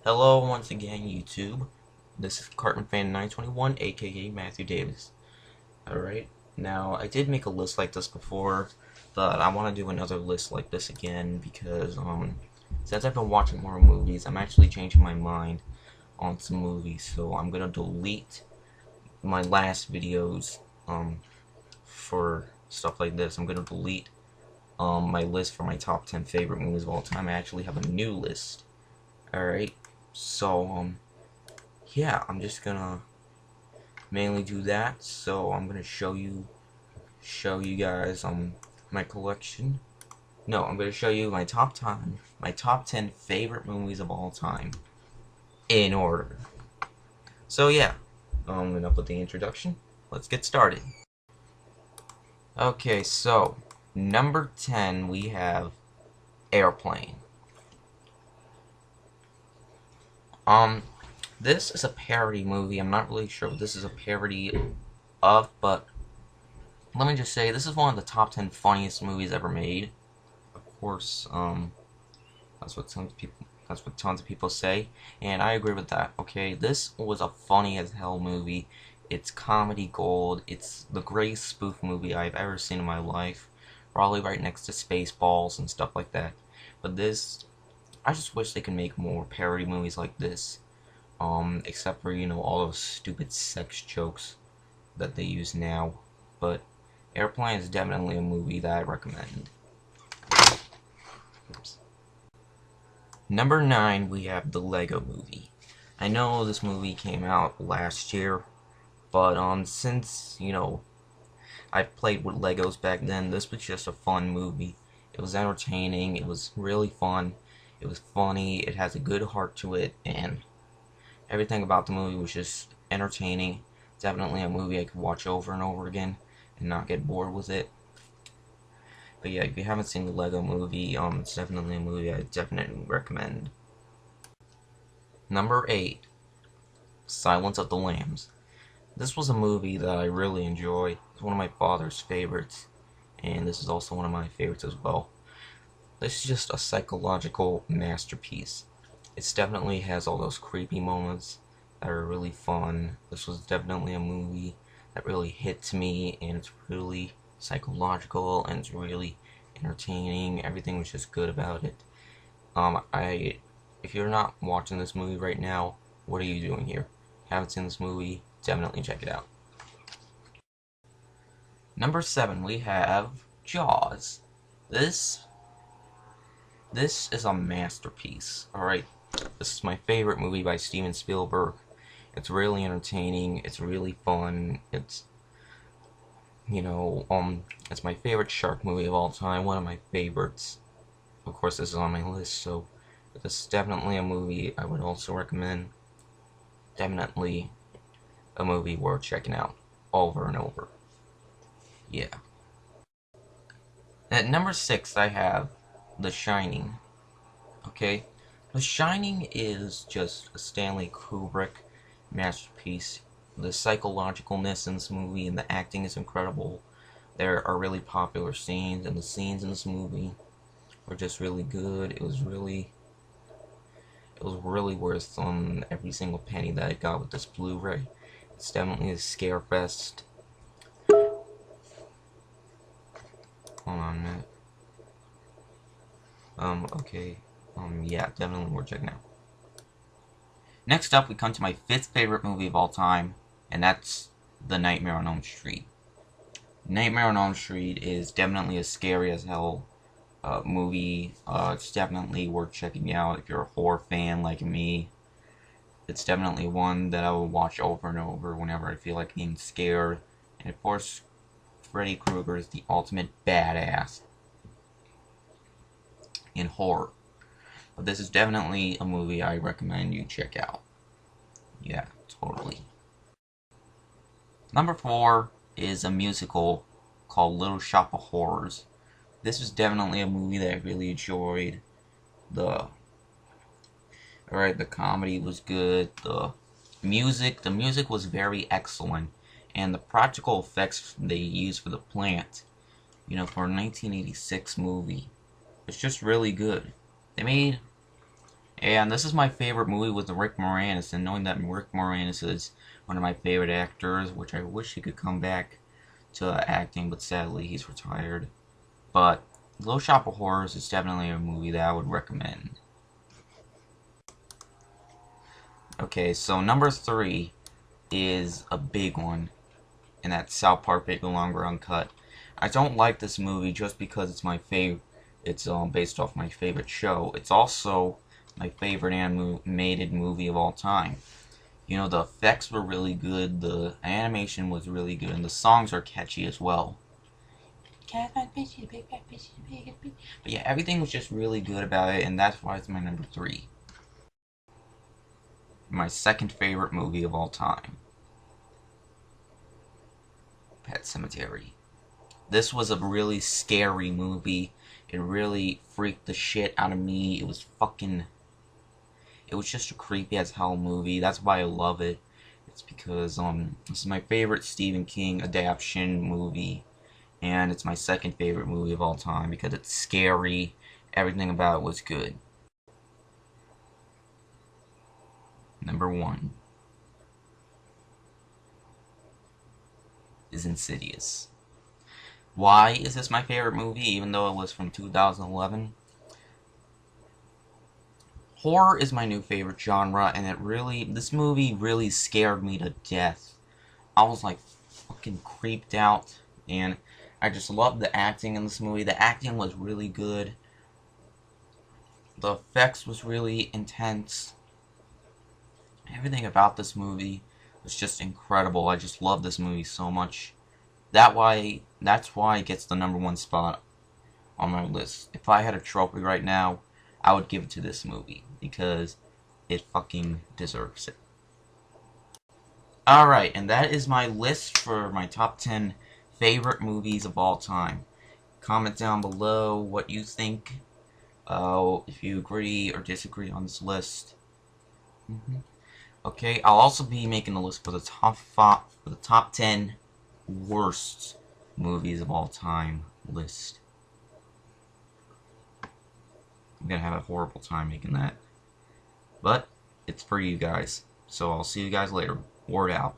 Hello once again, YouTube. This is Cartoon Fan 921, aka Matthew Davis. Alright, now I did make a list like this before, but I want to do another list like this again because, since I've been watching more movies, I'm actually changing my mind on some movies, so I'm gonna delete my last videos, for stuff like this. I'm gonna delete, my list for my top 10 favorite movies of all time. I actually have a new list. Alright, so, yeah, I'm just gonna mainly do that. So I'm gonna show you guys my collection. No, I'm gonna show you my top 10 favorite movies of all time in order. So yeah, enough with the introduction. Let's get started. Okay, so number 10 we have Airplane. This is a parody movie. I'm not really sure what this is a parody of, but let me just say this is one of the top 10 funniest movies ever made. Of course, that's what tons of people say, and I agree with that. Okay, this was a funny as hell movie. It's comedy gold. It's the greatest spoof movie I've ever seen in my life. Probably right next to Spaceballs and stuff like that. But this, I just wish they could make more parody movies like this. Except for, all those stupid sex jokes that they use now. But Airplane is definitely a movie that I recommend. Oops. Number 9, we have the Lego Movie. I know this movie came out last year, but since, I played with Legos back then, this was just a fun movie. It was entertaining, it was really fun, it was funny, it has a good heart to it, and everything about the movie was just entertaining. Definitely a movie I could watch over and over again and not get bored with it. But yeah, if you haven't seen the Lego Movie, it's definitely a movie I definitely recommend. Number 8, Silence of the Lambs. This was a movie that I really enjoyed. It's one of my father's favorites, and this is also one of my favorites as well. This is just a psychological masterpiece. It definitely has all those creepy moments that are really fun. This was definitely a movie that really hits me, and it's really psychological, and it's really entertaining. Everything was just good about it. If you're not watching this movie right now, what are you doing here? Haven't seen this movie? Definitely check it out. Number 7, we have Jaws. This is a masterpiece. Alright, this is my favorite movie by Steven Spielberg. It's really entertaining, it's really fun, it's my favorite shark movie of all time, one of my favorites. Of course, this is on my list, so this is definitely a movie I would also recommend. Definitely a movie worth checking out over and over. Yeah. At number 6, I have The Shining. Okay, The Shining is just a Stanley Kubrick masterpiece. The psychologicalness in this movie and the acting is incredible. There are really popular scenes, and the scenes in this movie were just really good. It was really worth every single penny that I got with this Blu-ray. It's definitely a scare fest. Hold on a minute. Okay. Yeah, definitely worth checking out. Next up, we come to my 5th favorite movie of all time, and that's The Nightmare on Elm Street. Nightmare on Elm Street is definitely a scary as hell movie. It's definitely worth checking out if you're a horror fan like me. It's definitely one that I will watch over and over whenever I feel like being scared. And of course, Freddy Krueger is the ultimate badass in horror. But this is definitely a movie I recommend you check out. Yeah, totally. Number 4 is a musical called Little Shop of Horrors. This is definitely a movie that I really enjoyed. The comedy was good. The music was very excellent, and the practical effects they used for the plant, for a 1986 movie, it's just really good. They made And this is my favorite movie with Rick Moranis, and knowing that Rick Moranis is one of my favorite actors, which I wish he could come back to acting, but sadly he's retired. But Little Shop of Horrors is definitely a movie that I would recommend. Okay, so number 3 is a big one, and that's South Park Bigger Longer Uncut. I don't like this movie just because it's my favorite. It's based off my favorite show. It's also my favorite animated movie of all time. You know, the effects were really good, the animation was really good, and the songs are catchy as well. But yeah, everything was just really good about it, and that's why it's my number 3. My second favorite movie of all time, Pet Sematary. This was a really scary movie. It really freaked the shit out of me. It was just a creepy as hell movie. That's why I love it. It's because this is my favorite Stephen King adaptation movie, and it's my second favorite movie of all time because it's scary. Everything about it was good. Number 1 is Insidious. Why is this my favorite movie, even though it was from 2011? Horror is my new favorite genre, and this movie really scared me to death. I was like fucking creeped out, and I just loved the acting in this movie. The acting was really good. The effects was really intense. Everything about this movie was just incredible. I just love this movie so much. That's why it gets the number 1 spot on my list. If I had a trophy right now, I would give it to this movie because it fucking deserves it. Alright, and that is my list for my top 10 favorite movies of all time. Comment down below what you think, if you agree or disagree on this list. Okay, I'll also be making a list for the top 10 worst movies of all time list. I'm gonna have a horrible time making that, but it's for you guys. So I'll see you guys later. Word out.